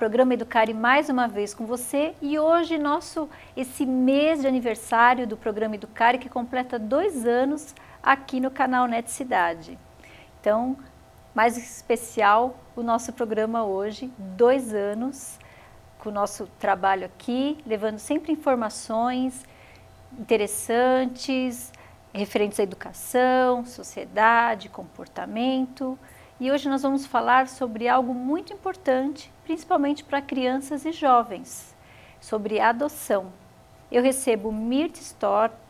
programa Educare mais uma vez com você e hoje esse mês de aniversário do programa Educare que completa 2 anos aqui no canal Net Cidade. Então, mais especial o nosso programa hoje, 2 anos com o nosso trabalho aqui, levando sempre informações interessantes, referentes à educação, sociedade, comportamento. E hoje nós vamos falar sobre algo muito importante, principalmente para crianças e jovens, sobre adoção. Eu recebo Mirtes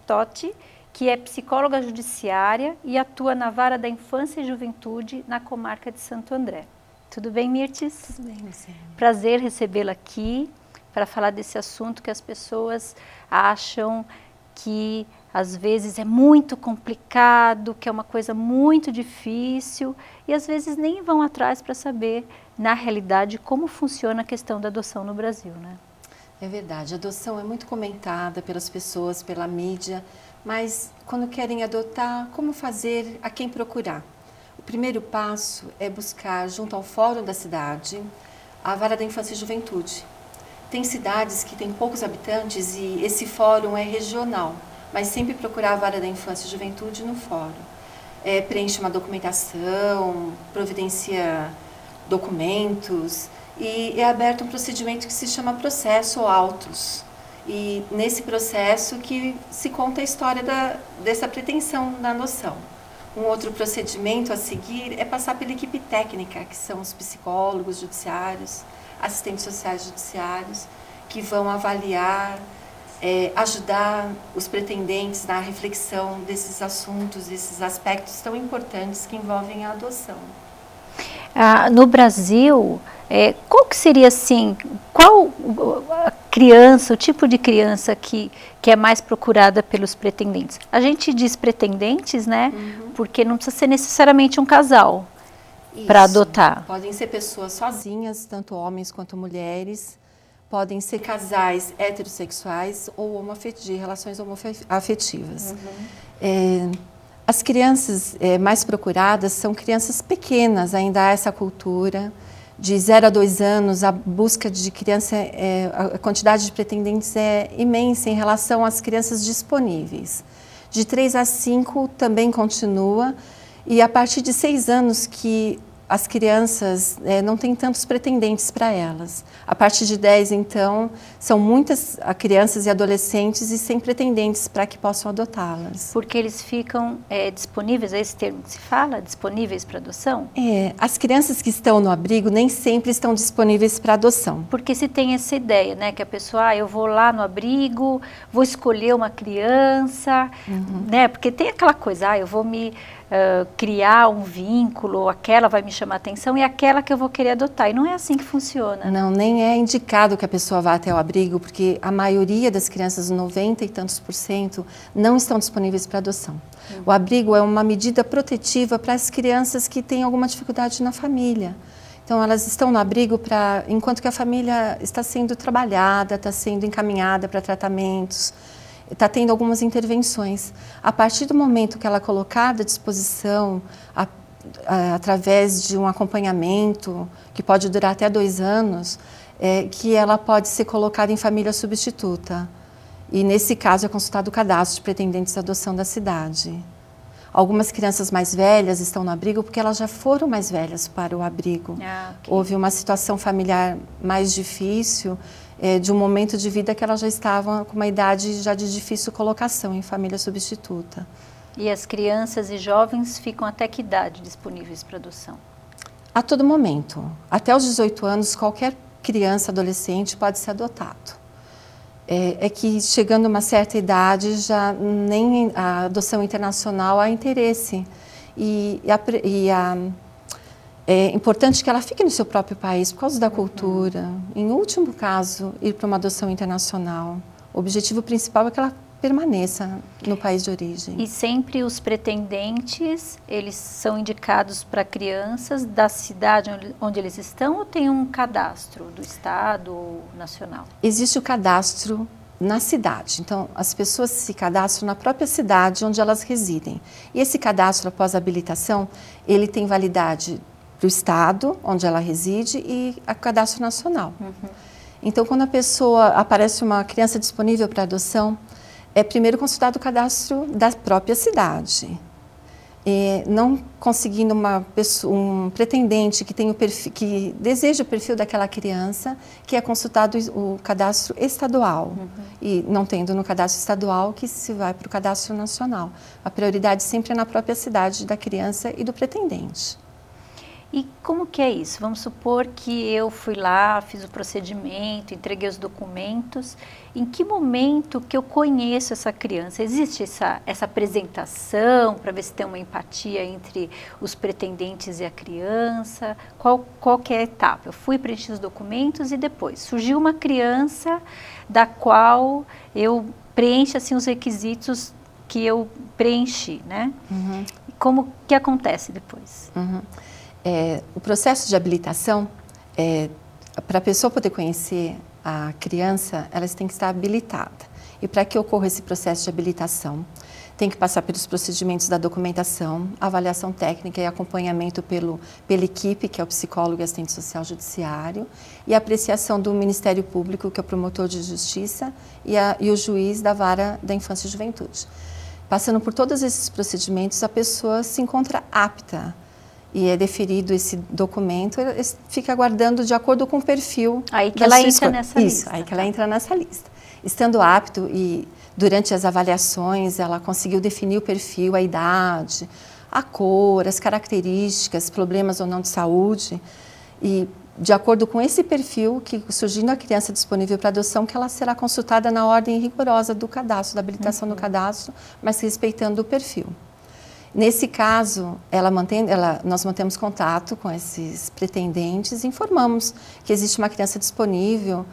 Totti, que é psicóloga judiciária e atua na Vara da Infância e Juventude na comarca de Santo André. Tudo bem, Mirtes? Tudo bem, Luciana. Prazer recebê-la aqui para falar desse assunto que as pessoas acham que às vezes é muito complicado, que é uma coisa muito difícil e às vezes nem vão atrás para saber, na realidade, como funciona a questão da adoção no Brasil, né? É verdade, a adoção é muito comentada pelas pessoas, pela mídia, mas quando querem adotar, como fazer, a quem procurar? O primeiro passo é buscar, junto ao Fórum da cidade, a Vara da Infância e Juventude. Tem cidades que têm poucos habitantes e esse fórum é regional, mas sempre procurar a Vara da Infância e Juventude no fórum. Preenche uma documentação, providencia documentos e é aberto um procedimento que se chama processo ou autos. E nesse processo que se conta a história dessa pretensão da adoção. Um outro procedimento a seguir é passar pela equipe técnica, que são os psicólogos judiciários, assistentes sociais judiciários, que vão avaliar, ajudar os pretendentes na reflexão desses assuntos, desses aspectos tão importantes que envolvem a adoção. No Brasil, qual que seria assim, qual a criança, o tipo de criança que é mais procurada pelos pretendentes? A gente diz pretendentes, né? Uhum. Porque não precisa ser necessariamente um casal para adotar. Podem ser pessoas sozinhas, tanto homens quanto mulheres. Podem ser casais heterossexuais ou de relações homoafetivas. Uhum. As crianças mais procuradas são crianças pequenas, ainda há essa cultura. De 0 a 2 anos, a busca de criança, a quantidade de pretendentes é imensa em relação às crianças disponíveis. De 3 a 5 também continua, e a partir de 6 anos que as crianças não têm tantos pretendentes para elas. A partir de 10, então, são muitas crianças e adolescentes e sem pretendentes para que possam adotá-las. Porque eles ficam disponíveis, é esse termo que se fala? Disponíveis para adoção? As crianças que estão no abrigo nem sempre estão disponíveis para adoção. Porque se tem essa ideia, né, que a pessoa, eu vou lá no abrigo, vou escolher uma criança, né, porque tem aquela coisa, eu vou me criar um vínculo, aquela vai me chamar a atenção e aquela que eu vou querer adotar. E não é assim que funciona. Não, nem é indicado que a pessoa vá até o abrigo, porque a maioria das crianças, 90 e tantos %, não estão disponíveis para adoção. O abrigo é uma medida protetiva para as crianças que têm alguma dificuldade na família. Então, elas estão no abrigo enquanto que a família está sendo trabalhada, está sendo encaminhada para tratamentos, está tendo algumas intervenções. A partir do momento que ela é colocada à disposição, através de um acompanhamento, que pode durar até 2 anos, que ela pode ser colocada em família substituta. E, nesse caso, é consultado o cadastro de pretendentes de adoção da cidade. Algumas crianças mais velhas estão no abrigo porque elas já foram mais velhas para o abrigo. Okay. Houve uma situação familiar mais difícil, de um momento de vida que elas já estavam com uma idade já de difícil colocação em família substituta. E as crianças e jovens ficam até que idade disponíveis para adoção? A todo momento. Até os 18 anos, qualquer criança, adolescente pode ser adotado. É que chegando a uma certa idade, já nem a adoção internacional há interesse. É importante que ela fique no seu próprio país, por causa da cultura. Em último caso, ir para uma adoção internacional. O objetivo principal é que ela permaneça no país de origem. E sempre os pretendentes, eles são indicados para crianças da cidade onde eles estão ou tem um cadastro do estado ou nacional? Existe o cadastro na cidade. Então, as pessoas se cadastram na própria cidade onde elas residem. E esse cadastro, após a habilitação, ele tem validade para o estado onde ela reside e a cadastro nacional. Então, quando aparece uma criança disponível para adoção, é primeiro consultado o cadastro da própria cidade. Não conseguindo um pretendente que, que deseja o perfil daquela criança, que é consultado o cadastro estadual. E não tendo no cadastro estadual, que se vai para o cadastro nacional. A prioridade sempre é na própria cidade da criança e do pretendente. E como que é isso? Vamos supor que eu fui lá, fiz o procedimento, entreguei os documentos. Em que momento que eu conheço essa criança? Existe essa apresentação para ver se tem uma empatia entre os pretendentes e a criança? Qual que é a etapa? Eu fui preencher os documentos e depois surgiu uma criança da qual eu preencho assim, os requisitos que eu preenchi, né? E como que acontece depois? O processo de habilitação, para a pessoa poder conhecer a criança, ela tem que estar habilitada. E para que ocorra esse processo de habilitação, tem que passar pelos procedimentos da documentação, avaliação técnica e acompanhamento pela equipe, que é o psicólogo e assistente social judiciário, e a apreciação do Ministério Público, que é o promotor de justiça, e o juiz da vara da infância e juventude. Passando por todos esses procedimentos, a pessoa se encontra apta e é deferido esse documento, fica aguardando de acordo com o perfil. Aí que ela entra nessa lista. Isso, aí que ela entra nessa lista. Estando apto e durante as avaliações ela conseguiu definir o perfil, a idade, a cor, as características, problemas ou não de saúde. E de acordo com esse perfil, que surgindo a criança disponível para adoção, que ela será consultada na ordem rigorosa do cadastro, da habilitação do cadastro, mas respeitando o perfil. Nesse caso, nós mantemos contato com esses pretendentes e informamos que existe uma criança disponível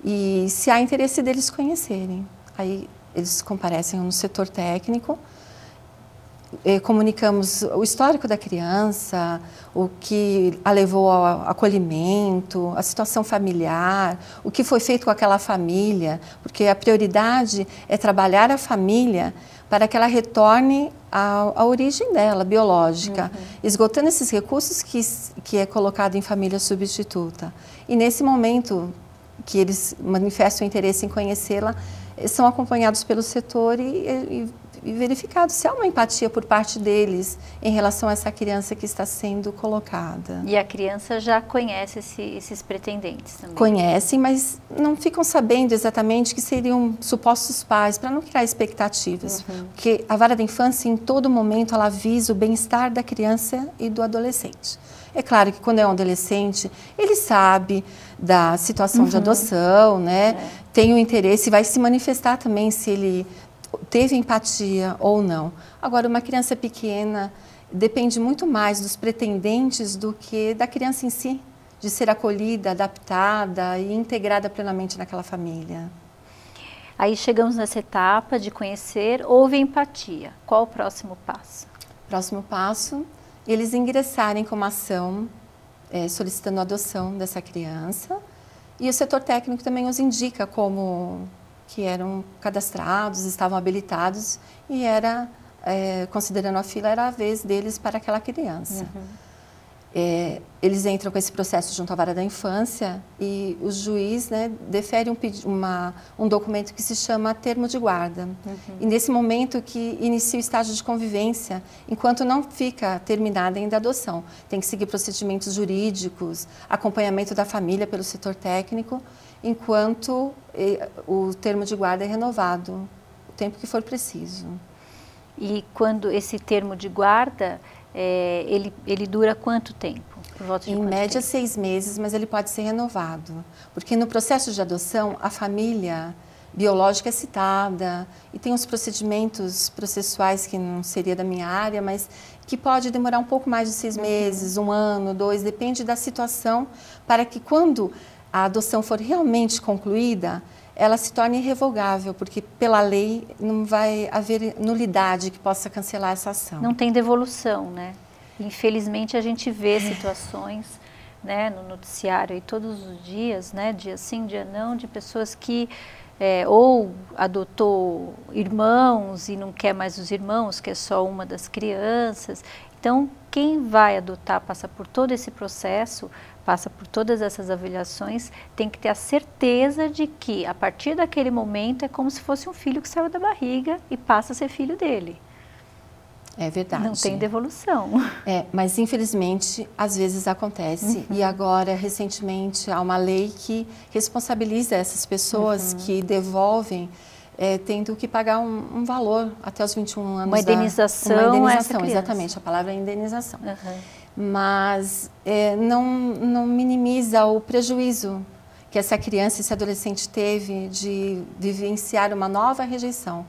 e se há interesse deles conhecerem. Aí eles comparecem no setor técnico, comunicamos o histórico da criança, o que a levou ao acolhimento, a situação familiar, o que foi feito com aquela família, porque a prioridade é trabalhar a família para que ela retorne à origem dela, biológica, esgotando esses recursos que é colocado em família substituta. E nesse momento que eles manifestam interesse em conhecê-la, são acompanhados pelo setor e verificado se há uma empatia por parte deles em relação a essa criança que está sendo colocada. E a criança já conhece esses pretendentes também? Conhecem, mas não ficam sabendo exatamente que seriam supostos pais, para não criar expectativas. Porque a vara da infância, em todo momento, ela visa o bem-estar da criança e do adolescente. É claro que quando é um adolescente, ele sabe da situação de adoção, né? Tem o interesse e vai se manifestar também se ele teve empatia ou não. Agora, uma criança pequena depende muito mais dos pretendentes do que da criança em si, de ser acolhida, adaptada e integrada plenamente naquela família. Aí chegamos nessa etapa de conhecer, houve empatia. Qual o próximo passo? Próximo passo, eles ingressarem com uma ação solicitando a adoção dessa criança, e o setor técnico também os indica como que eram cadastrados, estavam habilitados e considerando a fila, era a vez deles para aquela criança. Eles entram com esse processo junto à vara da infância e o juiz, né, defere um documento que se chama termo de guarda. E nesse momento que inicia o estágio de convivência, enquanto não fica terminada ainda a adoção. Tem que seguir procedimentos jurídicos, acompanhamento da família pelo setor técnico, enquanto o termo de guarda é renovado, o tempo que for preciso. E quando esse termo de guarda, ele dura quanto tempo? Por volta de em média 6 meses, mas ele pode ser renovado. Porque no processo de adoção, a família biológica é citada e tem os procedimentos processuais que não seria da minha área, mas que pode demorar um pouco mais de 6 meses, 1 ano, 2, depende da situação, para que quando a adoção for realmente concluída, ela se torne irrevogável, porque pela lei não vai haver nulidade que possa cancelar essa ação. Não tem devolução, né? Infelizmente a gente vê situações, né, no noticiário e todos os dias, né, dia sim, dia não, de pessoas que ou adotou irmãos e não quer mais os irmãos, quer só uma das crianças. Então, quem vai adotar passa por todo esse processo, passa por todas essas avaliações, tem que ter a certeza de que, a partir daquele momento, é como se fosse um filho que saiu da barriga e passa a ser filho dele. É verdade. Não tem devolução. Mas infelizmente, às vezes acontece. E agora, recentemente, há uma lei que responsabiliza essas pessoas que devolvem, tendo que pagar um valor até os 21 anos. Uma indenização. Uma indenização, exatamente. A palavra é indenização. Mas não minimiza o prejuízo que essa criança, esse adolescente teve de vivenciar uma nova rejeição.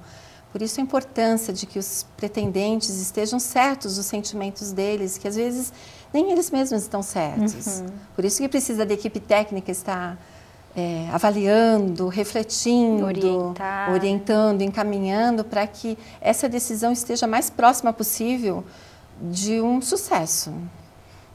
Por isso a importância de que os pretendentes estejam certos dos sentimentos deles, que às vezes nem eles mesmos estão certos. Por isso que precisa da equipe técnica estar avaliando, refletindo, orientando, encaminhando para que essa decisão esteja mais próxima possível de um sucesso.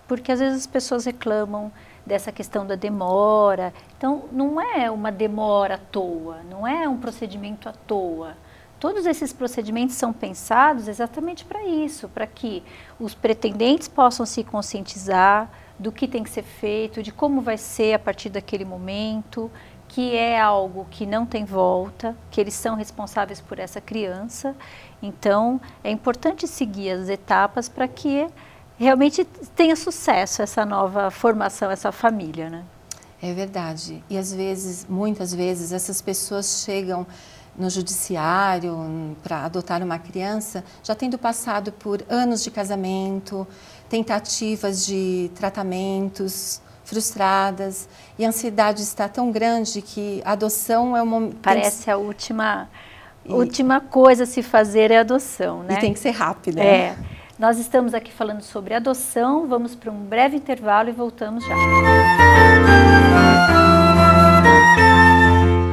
Porque às vezes as pessoas reclamam dessa questão da demora. Então não é uma demora à toa, não é um procedimento à toa. Todos esses procedimentos são pensados exatamente para isso, para que os pretendentes possam se conscientizar do que tem que ser feito, de como vai ser a partir daquele momento, que é algo que não tem volta, que eles são responsáveis por essa criança. Então, é importante seguir as etapas para que realmente tenha sucesso essa nova formação, essa família, né? É verdade. E às vezes, muitas vezes, essas pessoas chegam no judiciário para adotar uma criança, já tendo passado por anos de casamento, tentativas de tratamentos frustradas, e a ansiedade está tão grande que a adoção é o momento... Parece a última coisa a se fazer é a adoção, né? E tem que ser rápida. Nós estamos aqui falando sobre adoção, vamos para um breve intervalo e voltamos já.